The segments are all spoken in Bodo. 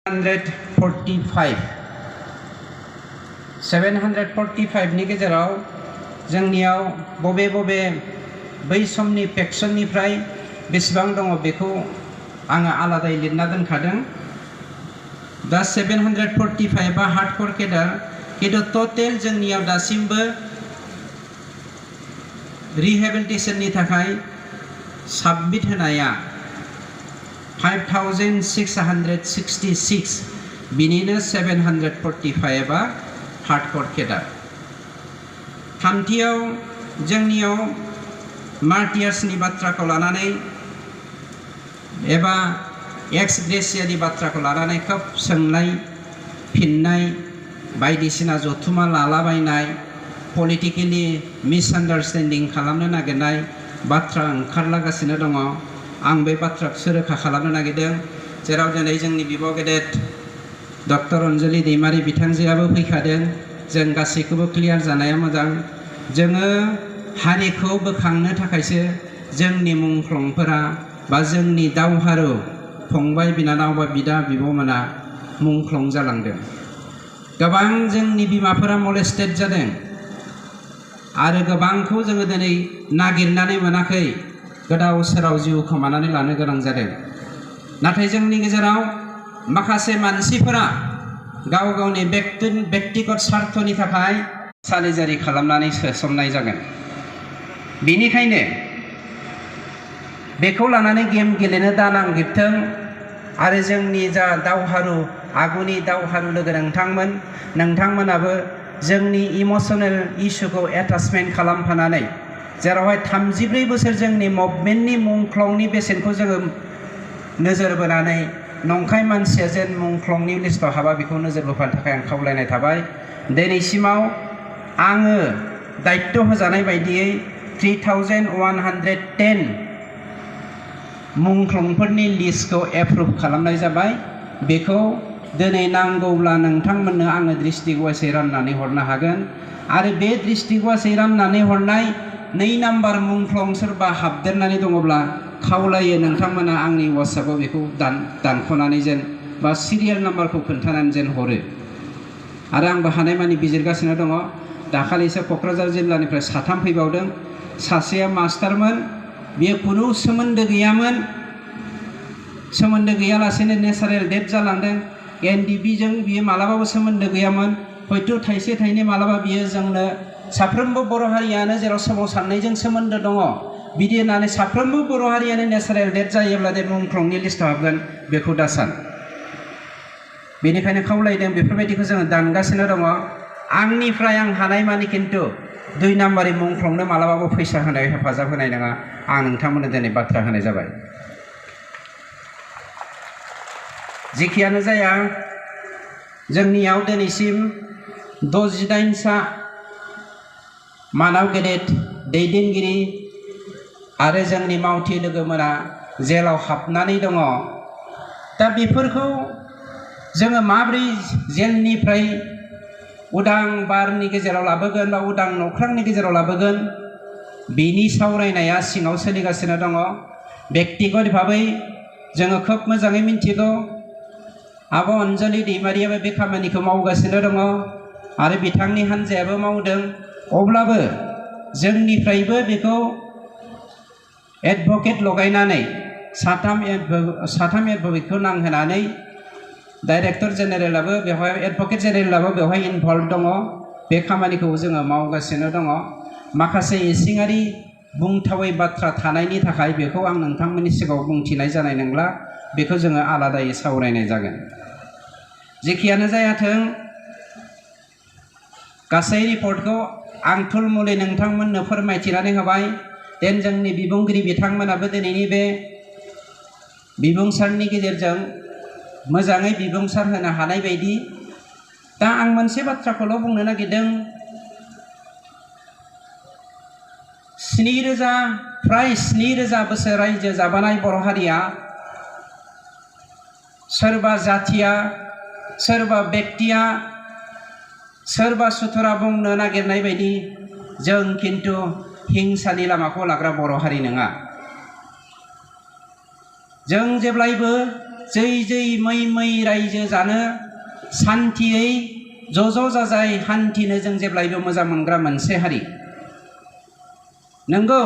745 नि गेजेराव जोंनियाव बबे बबे बै समनि फेक्सननिफ्राय बेसेबां दङ बेखौ आङो आलादायै लिरना दोनखादों। दा 745 आ हार्डकोर केडार, किन्तु टटेल जोंनियाव दासिमबो रिहेबिलिटेशननि थाखाय साबमिट होनाया 5666, बिनिनो 745 आ हार्डकोर केडार। थामथियाव जोंनियाव मार्टियार्सनि बाथ्राखौ लानानै एबा एक्स ग्रेसियानि बाथ्राखौ लानानै खोब सोंनाय फिननाय बायदिसिना जथुमा लालाबायनाय, पलिटिकेलि मिसआन्डारस्टेन्डिं खालामनो नागिरनाय बाथ्रा ओंखारलागासिनो दङ। आं बे बाथ्राखौ रोखा खालामनो नागिरदों, जेराव दिनै जोंनि बिब' गेदेर डक्टर अनजलि दैमारि बिथांजोआबो फैखादों। जों गासैखौबो क्लियार जानाया मोजां। जोङो हारिखौ बोखांनो थाखायसो जोंनि मुंख्लंफोरा बा जोंनि दावहारु फंबाय बिनानाव बा बिदा बिब'मोना मुंख्लं जालांदों। गोबां जोंनि बिमाफोरा मलेस्टेड जादों आरो गोबांखौ जोङो दिनै नागिरनानै मोनाखै, गोदाव सोराव जिउ खोमानानै लानो गोनां जादों। नाथाय जोंनि गेजेराव माखासे मानसिफोरा गाव गावनि व्यक्तिगत स्वार्थनि थाखाय सालिजारि खालामनानै सोसननाय जागोन। बेनिखायनो बेखौ लानानै गेम गेलेनो दानांगिरथों आरो जोंनि जा दावहारु आगुनि दावहारु लोगो नोंथांमोनाबो जोंनि इमसनेल इस्युखौ एटाचमेन्ट खालामफानानै, जेरावहाय 34 बोसोर जोंनि मुभमेन्टनि मुंख्लंनि बेसेनखौ जोङो नोजोर बोनानै नंखाय मानसिया जेन मुंख्लंनि लिस्टआव हाबा बेखौ नोजोर बोफानो थाखाय आं खावलायनाय थाबाय। दिनैसिमाव आङो दायित्व होजानाय बायदियै 3110 मुंख्लंफोरनि लिस्टखौ एप्रुभ खालामनाय जाबाय। बेखौ दिनै नांगौब्ला नोंथांमोननो आङो डिस्ट्रिक्ट वाइसै राननानै हरनो हागोन। आरो बे डिस्ट्रिक्ट वाइसै राननानै हरनाय 2 नाम्बार मुंख्लं सोरबा हाबदेरनानै दङब्ला खावलायो नोंथांमोना आंनि वाट्सएपआव बेखौ दानख'नानै जेन बा सिरियाल नाम्बारखौ खोन्थानानै जेन हरो। आरो आंबो हानायमानि बिजिरगासिनो दङ। दाखालिसो क'क्राझार जिल्लानिफ्राय 3 फैबावदों। सासेया मास्टारमोन, बियो खुनु सोमोन्दो गैयामोन, सोमोन्दो गैयालासेनो नेचारेल डेथ जालांदों। एनडिबिजों बियो मालाबाबो सोमोन्दो गैयामोन। हयथ' थाइसे थाइनै मालाबा बियो जोंनो साफ्रोमबो बर' हारियानो जेराव सोमावसारनायजों सोमोन्दो दङ बिदि होननानै साफ्रोमबो बर' हारियानो नेचारेल डेथ जायोब्ला दे मुंख्लंनि लिस्टआव हाबगोन बेखौ दासान। बेनिखायनो खावलायदों, बेफोरबायदिखौ जोङो दानगासिनो दङ। आंनिफ्राय आं हानायमानि खिन्थु 2 नाम्बारनि मुंख्लंनो मालाबाबो फैसा होनाय हेफाजाब होनाय नङा। आं नोंथांमोननो दिनै बाथ्रा होनाय जाबाय। जेखियानो जाया, जोंनियाव दिनैसिम 68सा मानाव गेदेर दैदेनगिरि आरो जोंनि मावथि लोगोफोरा जेलाव हाबनानै दङ। दा बेफोरखौ जोङो माबोरै जेलनिफ्राय उदां बारनि गेजेराव लाबोगोन बा उदां नख्रांनि गेजेराव लाबोगोन, बेनि सावरायनाया सिङाव सोलिगासिनो दङ। व्यक्तिगत भाबै जोङो खोब मोजाङै मिन्थिगौ, आब' अनजलि दैमारियाबो बे खामानिखौ मावगासिनो दङ आरो बिथांनि हान्जायाबो मावदों। अब्लाबो जोंनिफ्रायबो बेखौ एडभकेट लगायनानै साथाम एडभकेटखौ नांहोनानै डाइरेक्टर जेनेरेलाबो बेवहाय, एडभकेट जेनेरेलाबो बेवहाय इनभल्भ दङ। बे खामानिखौ जोङो मावगासिनो दङ। माखासे इसिङारि बुंथावै बाथ्रा थानायनि थाखाय बेखौ आं नोंथांमोननि सिगाङाव बुंथिनाय जानाय नंला, बेखौ जोङो आलादायै सावरायनाय जागोन। जेखियानो जायाथों, गासै रिपर्टखौ आं थुलमुलै नोंथांमोननो फोरमायथिनानै होबाय। देन जोंनि बिबुंगिरि बिथांमोनाबो दिनैनि बे बिबुंसारनि गेजेरजों मोजाङै बिबुंसार होनो हानाय बायदि। दा आं मोनसे बाथ्राखौल' बुंनो नागिरदों, 7,000 बोसोर रायजो जाबोनाय बर' हारिया, सोरबा जाथिया, सोरबा व्यक्तिया, सोरबा सुथुरा बुंनो नागिरनाय बायदि जों खिन्थु हिंसानि लामाखौ लाग्रा बर' हारि नङा। जों जेब्लायबो जै जै मै मै रायजो जानो सान्थियै ज' जाजाय हान्थिनो जों जेब्लायबो मोजां मोनग्रा मोनसे हारि। नंगौ,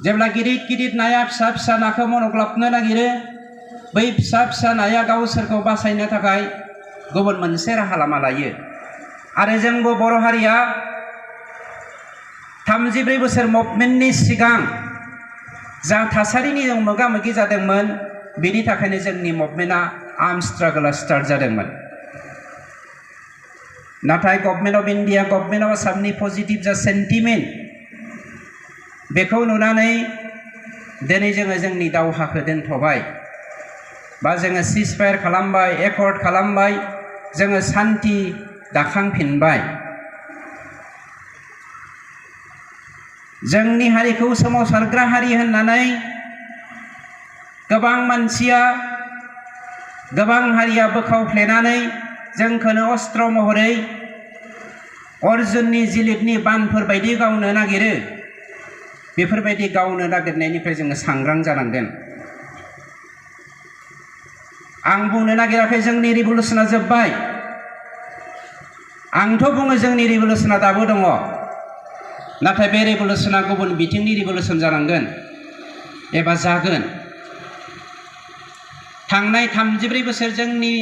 जेब्ला गिदिर गिदिर नाया फिसा फिसा नाखौ मनग्लाबनो नागिरो, बै फिसा फिसा नाया गावसोरखौ बासायनो थाखाय गुबुन मोनसे राहा लामा लायो। आरो जोंबो बर' हारिया 34 बोसोर मुभमेन्टनि सिगां जा थासारिनि जों मोगा मोगि जादोंमोन, बेनि थाखायनो जोंनि मुभमेन्टआ आर्म स्ट्रागलआ स्टार्ट जादोंमोन। नाथाय government of India, government of आसामनि पजिटिभ जा सेन्टिमेन्ट, बेखौ नुनानै दिनै जोङो जोंनि दावहाखौ दोनथ'बाय, बा जोङो सिजफायार खालामबाय, एकर्ड खालामबाय, जोङो सान्थि दाखांफिनबाय। जोंनि हारिखौ सोमावसारग्रा हारि होननानै गोबां मानसिया, गोबां हारिया बोखावफ्लेनानै जोंखौनो अस्त्र महरै अर्जुननि जिलिदनि बानफोर बायदि गावनो नागिरो। बेफोरबायदि गावनो नागिरनायनिफ्राय जोङो सांग्रां जानांगोन। आं बुंनो नागिराखै जोंनि रिभलुसना जोब्बाय। आंथ' बुङो जोंनि रिभलुसना दाबो दङ। नाथाय बे रिभलुसना गुबुन बिथिंनि रिभलुसन जानांगोन एबा जागोन। थांनाय 34 बोसोर जोंनि